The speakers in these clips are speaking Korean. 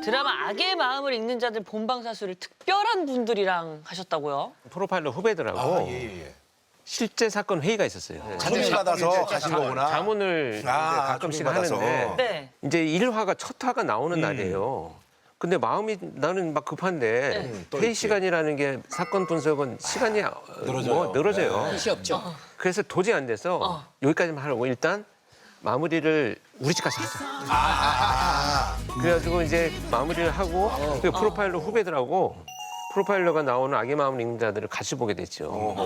드라마 악의 마음을 읽는 자들 본방사수를 특별한 분들이랑 하셨다고요? 프로파일러 후배들하고 실제 사건 회의가 있었어요. 초빙 받아서 가신 거구나. 자문을 이제 가끔씩 초빙 받아서. 하는데 네. 이제 1화가 첫 화가 나오는 날이에요. 근데 마음이 나는 막 급한데 회의 시간이라는 게 사건 분석은 시간이 늘어져요. 끝이 없죠. 그래서 도저히 안 돼서 여기까지만 하라고 일단 마무리를 우리 집 가서 하자. 그래가지고 이제 마무리를 하고 그 프로파일러 후배들하고 프로파일러가 나오는 악의 마음을 읽는 자들을 같이 보게 됐죠.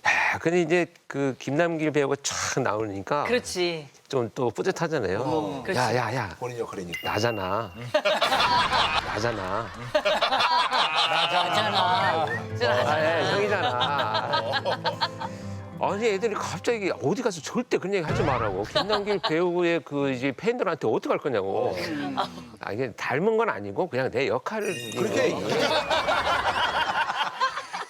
야, 근데 이제 그 김남길 배우가 쫙 나오니까 그렇지. 좀 또 뿌듯하잖아요. 그렇지. 야야야 본인 역할이니까. 나잖아. 나잖아. 형이잖아. 아니 애들이 갑자기 어디 가서 절대 그런 얘기 하지 말라고. 김남길 배우의 그 이제 팬들한테 어떻게 할 거냐고. 아, 이게 닮은 건 아니고 그냥 내 역할을 그렇게.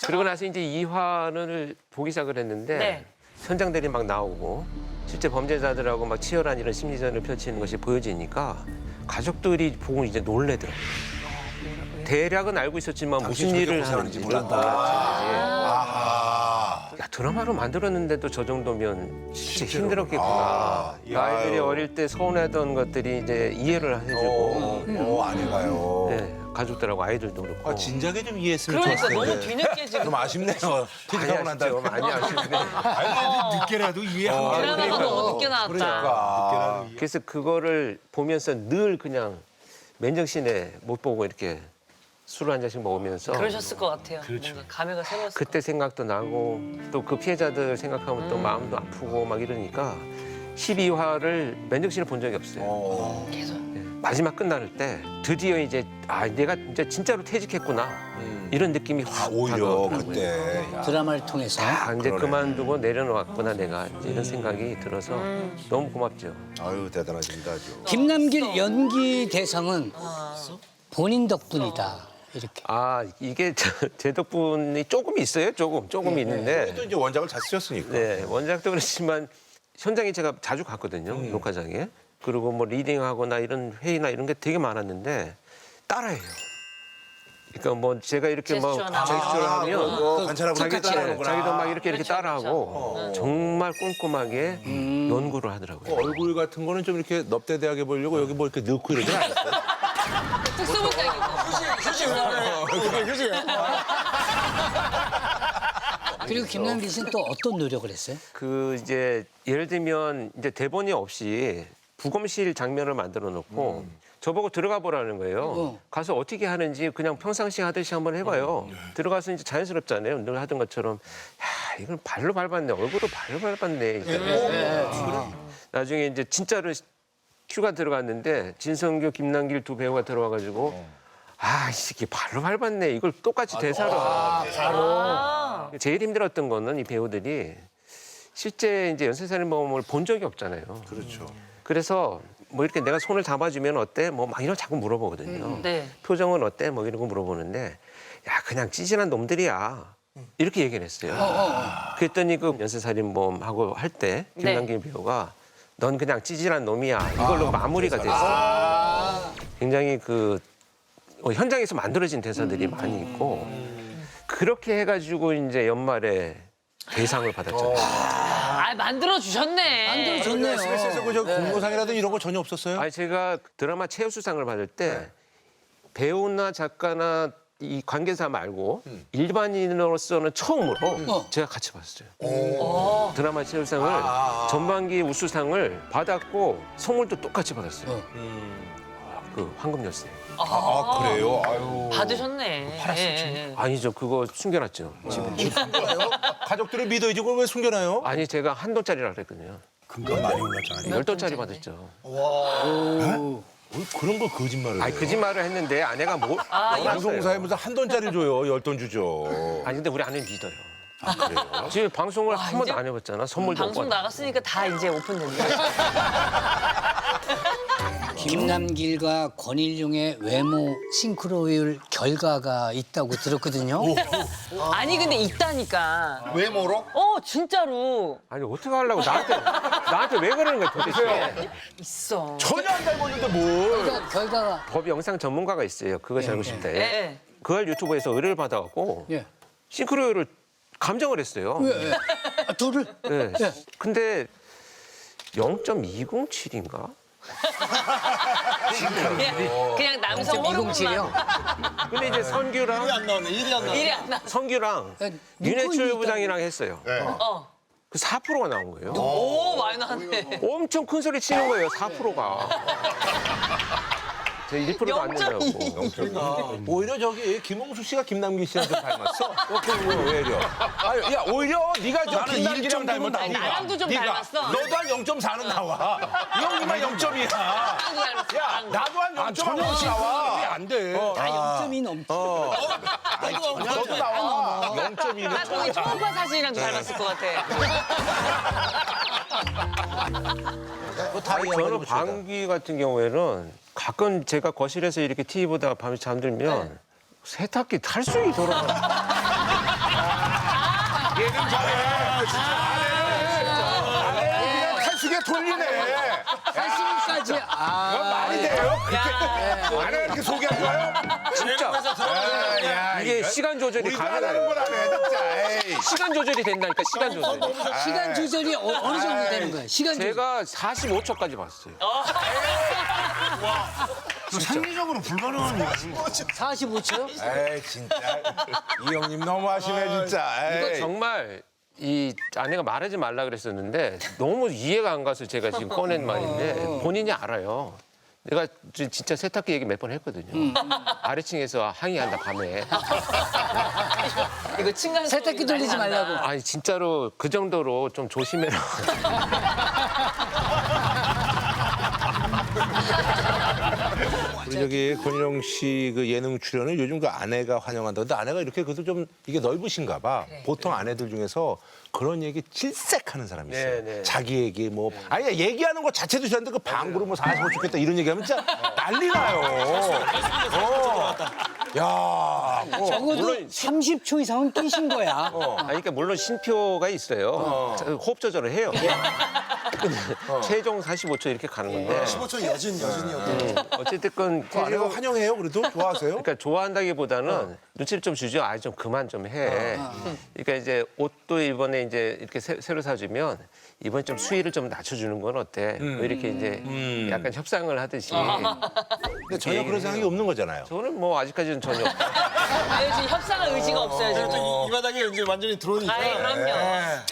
그러고 나서 이제 2화를 보기 시작을 했는데 네. 현장들이 막 나오고 실제 범죄자들하고 막 치열한 이런 심리전을 펼치는 것이 보여지니까 가족들이 보고 이제 놀래더라고요. 대략은 알고 있었지만 무슨 일을 하는지 몰랐지. 야, 드라마로 만들었는데도 저 정도면 진짜 힘들었겠구나. 아이들이 어릴 때 서운했던 것들이 이제 이해를 해주고 아내가요. 네, 가족들하고 아이들도 그렇고. 진작에 좀 이해했으면 그러니까 좋았을 텐데. 너무 뒤늦게 지금 좀 아쉽네요. 많이 퇴직하고 난 다음에. 아쉽죠. 많이 아쉽네. 아니, 늦게라도 이해하고. 드라마가 너무 늦게 나왔다. 그러니까. 그래서 그거를 보면서 늘 그냥 맨정신에 못 보고 이렇게 술을 한 잔씩 먹으면서 그러셨을 것 같아요. 뭔가 감회가 새로웠을 것 그때 생각도 나고 또 그 피해자들 생각하면 또 마음도 아프고 막 이러니까 12화를 맨정신에 본 적이 없어요. 같아요. 계속. 마지막 끝날 때 드디어 이제 내가 이제 진짜로 퇴직했구나 이런 느낌이 확 오히려 다가오더라고요. 그때. 야. 드라마를 통해서. 이제 그만두고 내려놓았구나 내가 이제 이런 생각이 들어서 너무 고맙죠. 아유 대단하십니다 아주. 김남길 연기 대상은 본인 덕분이다. 이렇게. 이게 제 덕분이 조금 있어요. 조금 있는데 또 이제 원작을 잘 쓰셨으니까. 네, 원작도 그렇지만 현장에 제가 자주 갔거든요. 녹화장에. 그리고 뭐 리딩하거나 이런 회의나 이런 게 되게 많았는데 따라해요. 그러니까 뭐 제가 이렇게 뭐 제스처나. 제스처를 하면 관찰하고 자기도 막 이렇게 그렇죠, 따라하고 정말 꼼꼼하게 연구를 하더라고요. 얼굴 같은 거는 좀 이렇게 넙대대하게 보려고 여기 뭐 이렇게 넣고 이러지 않았어요? 특수부장이고. 그리고 김남길 씨는 또 어떤 노력을 했어요? 그 이제 예를 들면 이제 대본이 없이 부검실 장면을 만들어 놓고 저보고 들어가 보라는 거예요. 가서 어떻게 하는지 그냥 평상시 하듯이 한번 해봐요. 들어가서 이제 자연스럽잖아요. 늘 하던 것처럼 야 이건 발로 밟았네, 얼굴로 발로 밟았네. 나중에 이제 진짜로 큐가 들어갔는데 진성규, 김남길 두 배우가 들어와가지고 이 새끼 발로 밟았네. 이걸 똑같이 대사로. 제일 힘들었던 거는 이 배우들이 실제 이제 연쇄살인범을 본 적이 없잖아요. 그렇죠. 그래서 뭐 이렇게 내가 손을 잡아주면 어때? 뭐 막 이런 자꾸 물어보거든요. 네. 표정은 어때? 뭐 이런 거 물어보는데 야 그냥 찌질한 놈들이야. 이렇게 얘기를 했어요. 그랬더니 그 연쇄살인범하고 할 때 김남길 배우가 넌 그냥 찌질한 놈이야. 이걸로 마무리가 됐어요. 굉장히 그 현장에서 만들어진 대사들이 많이 있고 그렇게 해가지고 이제 연말에 대상을 받았잖아요. 만들어 주셨네. 좋네요. SBS에서 그저 공로상이라든 이런 거 전혀 없었어요? 아니 제가 드라마 최우수상을 받을 때 배우나 작가나 이 관계사 말고 일반인으로서는 처음으로 제가 같이 받았어요. 드라마 최우수상을 전반기 우수상을 받았고 선물도 똑같이 받았어요. 그 황금 열쇠. 그래요? 아유. 받으셨네. 예. 아니죠. 그거 숨겨놨죠. 집에. 가족들을 믿어야지 그걸 왜 숨겨놔요? 아니 제가 한도짜리라 그랬거든요. 금방 많이 올랐잖아요. 10도짜리 받았죠. 그런 걸 거짓말을 아니 해요. 거짓말을 했는데 아내가 뭐 방송사에 무슨 한 돈짜리 줘요, 10돈 주죠. 아니 근데 우리 아내는 믿어요. 지금 방송을 한 번도 이제 안 해봤잖아. 선물도 못 방송 받아. 나갔으니까 다 이제 오픈된다. 김남길과 권일용의 외모 싱크로율 결과가 있다고 들었거든요. 아니 근데 있다니까. 외모로? 진짜로 아니 어떻게 하려고 나한테 왜 그러는 거야 도대체? 있어. 전혀 안 닮았는데 뭘? 결과가 법 영상 전문가가 있어요. 그거 알고 싶다. 예. 그걸 유튜브에서 의뢰를 받아갖고 예. 싱크로율을 감정을 했어요. 예. 아, 둘을 네. 예. 근데 0.207인가? 그냥 남성 호르몬만 0.207이요. 근데 이제 선규랑 일이 안 나. 성규랑 예, 윤해철 눈코입이 부장이랑 했어요. 그 4%가 나온 거예요. 오 많이 나왔네. 엄청 큰 소리 치는 거예요. 4%가. 제 1%도 안 된다고. 오히려 저기 김홍수 씨가 김남길 씨랑 좀 닮았어. 오히려. 아니, 야 오히려 네가 저 나는 김남길이랑 1점 닮은 닮았다. 나랑도 좀 닮았어. 너도 한 0.4는 나와. 이 형님만 0.2야. 야 나도 한 0.5 나와. 안 돼. 다 0점이 넘죠. 너도 나와. 나 0.2는. 거기 초음파 사진이랑도 닮았을 것 같아. 아니, 저는 방귀 같은 경우에는 가끔 제가 거실에서 이렇게 TV 보다가 밤에 잠들면 세탁기 탈수기 돌아가. 얘는 잘해. 진짜. 탈수기에 돌리네. 사실까지 말이 돼요? 그렇게 아내가 이렇게 소개한 거예요? 진짜. 야, 이게 시간 조절이 우리가 하는 가능해요. 걸 안 해, 진짜. 에이. 시간 조절이 된다니까 시간 조절이. 시간 조절이 어느 정도 되는 거예요? 시간 조절. 제가 45초까지 봤어요. 상리적으로 불가능한 거야. 45초요? 에이, 진짜. 이 형님 너무하시네, 진짜. 이거 에이. 정말 이 아내가 말하지 말라 그랬었는데 너무 이해가 안 가서 제가 지금 꺼낸 말인데 본인이 알아요. 내가 진짜 세탁기 얘기 몇 번 했거든요. 아래층에서 항의한다 밤에. 이거 층간 세탁기 돌리지 말라고. 아니 진짜로 그 정도로 좀 조심해라. 우리 저기 권일용 씨 그 예능 출연을 요즘 그 아내가 환영한다는데 아내가 이렇게 그래도 좀 이게 넓으신가 봐. 보통 아내들 중에서 그런 얘기 질색하는 사람이 있어요. 네, 네. 자기 얘기 뭐 아니 얘기하는 거 자체도 싫은데 그 방구로 뭐 45 좋겠다 이런 얘기하면 진짜 난리 나요. 야. 적어도 30초 이상은 끼신 거야. 아니, 그러니까 물론 신표가 있어요. 호흡 조절을 해요. 근데 최종 45초 이렇게 가는 건데. 15초 여진이었고. 어쨌든 건 그 아내가 환영해요. 그래도 좋아하세요? 그러니까 좋아한다기보다는 눈치를 좀 주죠. 아, 좀 그만 좀 해. 그러니까 이제 옷도 이번에 이제 이렇게 새로 사주면 이번 좀 수위를 좀 낮춰주는 건 어때? 뭐 이렇게 이제 약간 협상을 하듯이. 근데 전혀 그런 생각이 없는 거잖아요. 저는 뭐 아직까지는 전혀. 아유, 지금 협상할 의지가 없어요 지금. 이 바닥에 이제 완전히 들어오니까. 아이 그럼요.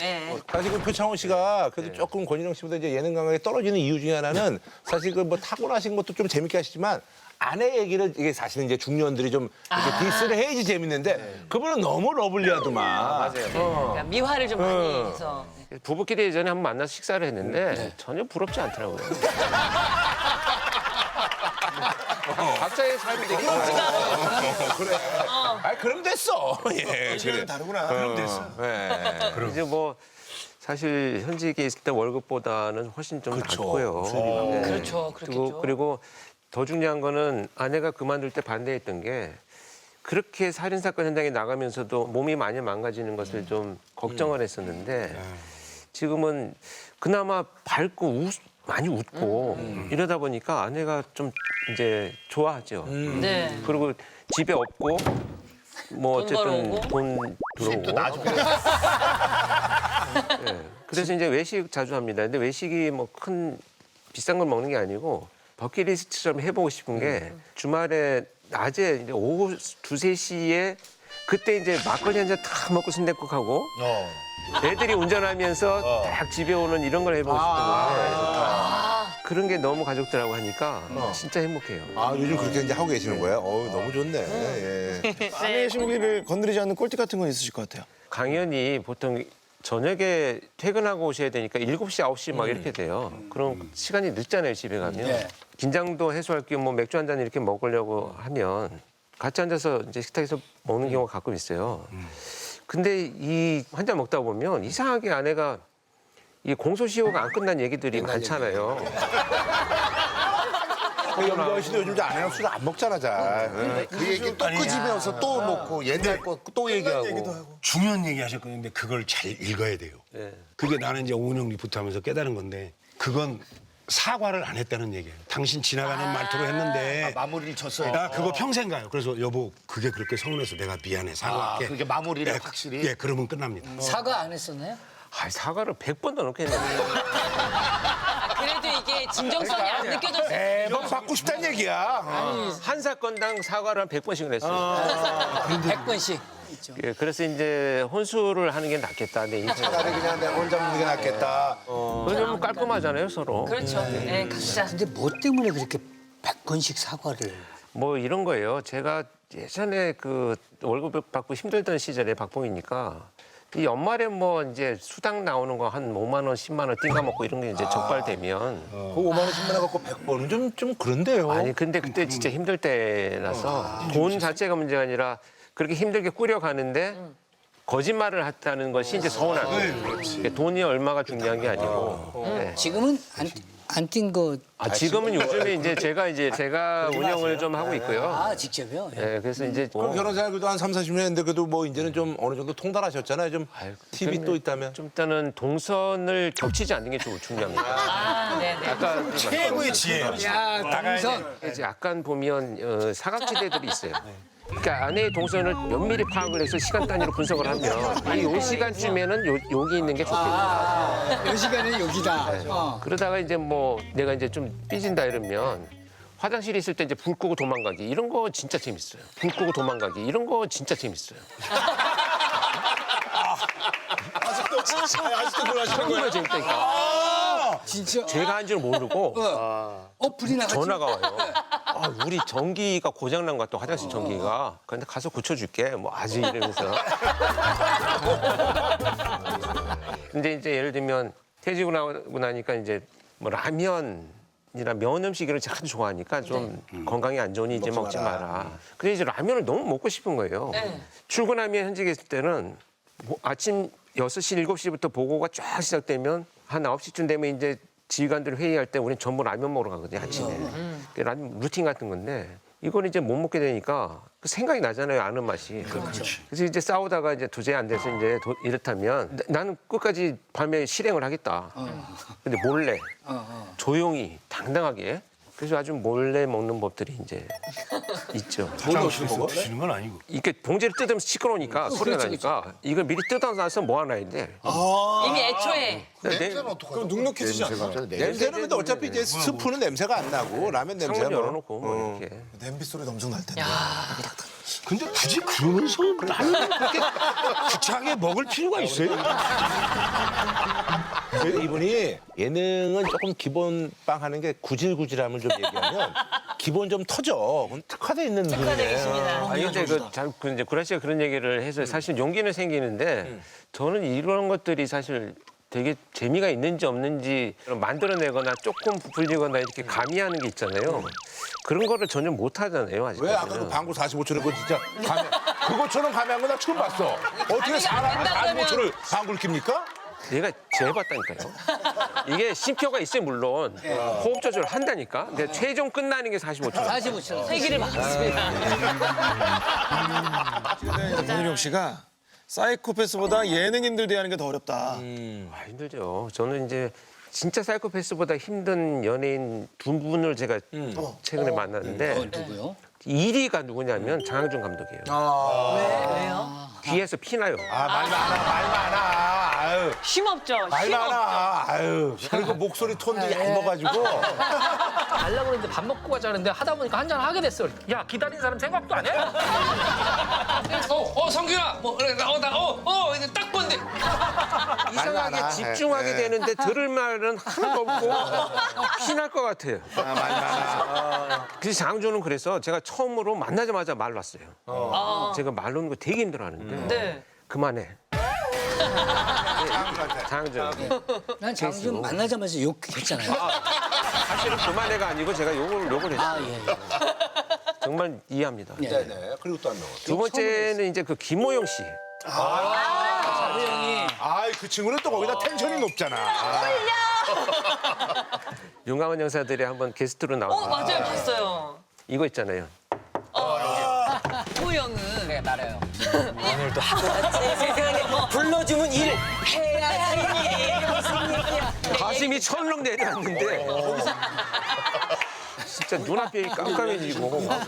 예. 사실 그 표창원 씨가 그래도 조금 권일용 씨보다 이제 예능 감각이 떨어지는 이유 중에 하나는 사실 그 뭐 타고나신 것도 좀 재밌게 하시지만 아내 얘기를 이게 사실은 이제 중년들이 좀 이렇게 디스를 해야지 재밌는데 그분은 너무 러블리하더만. 맞아요. 그러니까 미화를 좀 많이 해서. 부부끼리 예전에 한번 만나서 식사를 했는데 전혀 부럽지 않더라고요. 각자의 삶이 되게 그래. 아 그럼 됐어. 예. 시간은 다르구나. 그럼 됐어. 예. 이제 뭐 사실 현직에 있을 때 월급보다는 훨씬 좀 낮고요. 네. 그렇죠, 그렇겠죠. 그리고 더 중요한 거는 아내가 그만둘 때 반대했던 게 그렇게 살인 사건 현장에 나가면서도 몸이 많이 망가지는 것을 좀 걱정을 했었는데 지금은 그나마 밝고 많이 웃고 이러다 보니까 아내가 좀 이제 좋아하죠. 네. 그리고 집에 없고 뭐 돈 어쨌든 벌어오고. 돈 들어오고. 네. 그래서 이제 외식 자주 합니다. 근데 외식이 뭐 큰 비싼 걸 먹는 게 아니고 버킷리스트처럼 해보고 싶은 게 주말에 낮에 이제 오후 2, 3시에 그때 이제 막걸리 한 잔 탁 먹고 순댓국하고 애들이 운전하면서 딱 집에 오는 이런 걸 해보고 싶은데 그런 게 너무 가족들하고 하니까 진짜 행복해요. 아 요즘 그렇게 이제 하고 계시는 거예요? 어우 너무 좋네. 예. 아내의 심기를 건드리지 않는 꿀팁 같은 건 있으실 것 같아요. 강연이 보통 저녁에 퇴근하고 오셔야 되니까 7시, 9시 막 이렇게 돼요. 그럼 시간이 늦잖아요, 집에 가면. 네. 긴장도 해소할 겸 뭐 맥주 한 잔 이렇게 먹으려고 하면 같이 앉아서 이제 식탁에서 먹는 경우가 가끔 있어요. 근데 이 한 잔 먹다 보면 이상하게 아내가 이 공소시효가 안 끝난 얘기들이 많잖아요. 영경 씨도 요즘 아내랑 술을 안 먹잖아 잘. 그 얘기 또 끄집어서 또 놓고 옛날 거 또 얘기하고. 중요한 얘기 하셨거든요. 근데 그걸 잘 읽어야 돼요. 그게 나는 이제 오은영 리포트 하면서 깨달은 건데 그건 사과를 안 했다는 얘기예요. 당신 지나가는 말투로 했는데 마무리를 쳤어요. 나 그거 평생 가요. 그래서 여보 그게 그렇게 서운해서 내가 미안해 사과할게. 그게 마무리를 예, 확실히. 예, 그러면 끝납니다. 사과 안 했었나요? 아, 사과를 100번도 넘게 했는데. 그래도 이게 진정성이 안 느껴졌어요. 매번 받고 싶다는 얘기야. 한 사건당 사과를 한 100번씩은 했어요. 100번씩. 있죠. 예, 그래서 이제 혼수를 하는 게 낫겠다. 내 인생. 차라리 그냥 내가 혼자 먹는 게 낫겠다. 왜냐면 깔끔하잖아요, 서로. 그렇죠. 네, 각자. 근데 뭐 때문에 그렇게 100번씩 사과를. 뭐 이런 거예요. 제가 예전에 그 월급 받고 힘들던 시절에 박봉이니까 이 연말에 뭐 이제 수당 나오는 거 한 5만 원, 10만 원 띵가 먹고 이런 게 이제 적발되면 그 5만 원, 10만 원 갖고 100번은 좀 그런데요. 아니 근데 그때 진짜 힘들 때라서 돈 자체가 문제가 아니라 그렇게 힘들게 꾸려가는데 거짓말을 했다는 것이 이제 서운한 거예요. 돈이 얼마가 중요한 게 아니고. 네. 지금은 안 뛴 거. 아, 지금은 요즘에 이제 제가 운영을 좀 하고 있고요. 아, 직접요? 예. 네, 그래서 이제 그럼 결혼 생활 그래도 한 3, 40년 했는데 그래도 뭐 이제는 좀 어느 정도 통달하셨잖아요. 좀 팁이 또 있다면. 좀 일단은 동선을 겹치지 않는 게 좀 중요합니다. 아, 네네. 아까 최고의 지혜예요. 야, 동선. 이제 약간 보면 사각지대들이 있어요. 그러니까 아내의 동선을 면밀히 파악을 해서 시간 단위로 분석을 하면 이 시간쯤에는 여기 있는 게 좋겠다. 이 시간은 여기다. 어. 그러다가 이제 뭐 내가 이제 좀 삐진다 이러면 화장실에 있을 때 이제 불 끄고 도망가기 이런 거 진짜 재밌어요. 불 끄고 도망가기 이런 거 진짜 재밌어요. 아직도 그걸 하시는 그런 거 재밌다니까. 진짜. 제가 한 줄 모르고 불이 나가지. 전화가 와요. 아, 우리 전기가 고장난 것 같다, 화장실 전기가. 근데 가서 고쳐줄게. 뭐 아직 이러면서. 근데 이제 예를 들면 퇴직을 하고 나니까 이제 뭐 라면이나 면 음식 이런 거 하도 좋아하니까 좀 건강에 안 좋으니 이제 먹지 마라. 근데 이제 라면을 너무 먹고 싶은 거예요. 출근하면 현직에 있을 때는 뭐 아침 6시, 7시부터 보고가 쫙 시작되면 한 9시쯤 되면 이제 지휘관들 회의할 때 우리는 전부 라면 먹으러 가거든요, 아침에. 그게 라면 루틴 같은 건데 이걸 이제 못 먹게 되니까 그 생각이 나잖아요, 아는 맛이. 그래서 이제 싸우다가 이제 도저히 안 돼서 이제 이렇다면 나는 끝까지 밤에 실행을 하겠다. 근데 몰래, 조용히, 당당하게. 그래서 아주 몰래 먹는 법들이 이제 있죠. 화장실에서 드시는 건 아니고. 이렇게 봉지를 뜯으면 시끄러우니까 소리가 나니까 이걸 미리 뜯어놔서 모아놔야 돼. 이미 애초에. 냄새는 어떡하죠? 그럼 눅눅해지지 않나? 냄새는 근데 어차피 이제 스프는 냄새가 안 나고 라면 냄새야. 창문 뭐. 열어놓고 뭐 이렇게. 냄비 소리도 엄청 날 텐데. 야, 근데 굳이 그러면서 나는 그렇게 구차하게 먹을 필요가 있어요? 이분이 예능은 조금 기본빵 하는 게 구질구질함을 좀 얘기하면 기본 좀 터져. 그건 특화돼 있는 분이에요. 특화되겠습니다. 아니 근데 그 이제 구라 씨가 그런 얘기를 해서 사실 용기는 생기는데 저는 이런 것들이 사실 되게 재미가 있는지 없는지 만들어내거나 조금 부풀리거나 이렇게 가미하는 게 있잖아요. 그런 거를 전혀 못 하잖아요, 아직까지는. 왜 아까 그 방구 45초를 그 진짜 그것처럼 감해한 거 나 처음 봤어. 어떻게 사람이 된다면- 45초를 방구를 낍니까? 내가 재해봤다니까요. 이게 쉼표가 있어요, 물론. 호흡 조절을 한다니까. 근데 최종 끝나는 게 45초. 45초. 세기를 막았습니다. 권일용 씨가 사이코패스보다 예능인들 대하는 게 더 어렵다. 아, 힘들죠. 저는 이제 진짜 사이코패스보다 힘든 연예인 두 분을 제가 최근에 만났는데 누구요? 1위가 누구냐면 장항준 감독이에요. 왜요? 귀에서 피나요. 말 많아. 아유. 쉼없죠. 말 쉼없. 많아. 아유. 그리고 목소리 톤도 얇아가지고. 가려고 그랬는데 밥 먹고 가자는데 하다 보니까 한 잔 하게 됐어. 야 기다린 사람 생각도 안 해? 성규야, 뭐 그래 이제 딱 본데. 이상하게 집중하게 되는데 들을 말은 하나도 없고 피날 것 같아요. 말 많아. 그래서 장항준은 그래서 제가 처음으로 만나자마자 말 놨어요. 제가 말 놓는 거 되게 힘들어하는데 네. 그만해. 장항준. 난 장준 만나자마자 욕했잖아요. 사실은 그만해가 아니고 제가 욕을 했어요. 아, 예. 정말 이해합니다. 네네. 그리고 또 한 명. 두 번째는 이제 그 김호영 씨. 아, 그 친구는 또 거기다 텐션이 높잖아. 윤강원 영사들이 한번 게스트로 나왔어요. 맞아요, 봤어요. 이거 있잖아요. 소영은. 네, 말해요. 불러주면 일 해야지. 무슨 얘기야. 가슴이 철렁 내려앉는데 진짜 눈앞이 깜깜해지고 막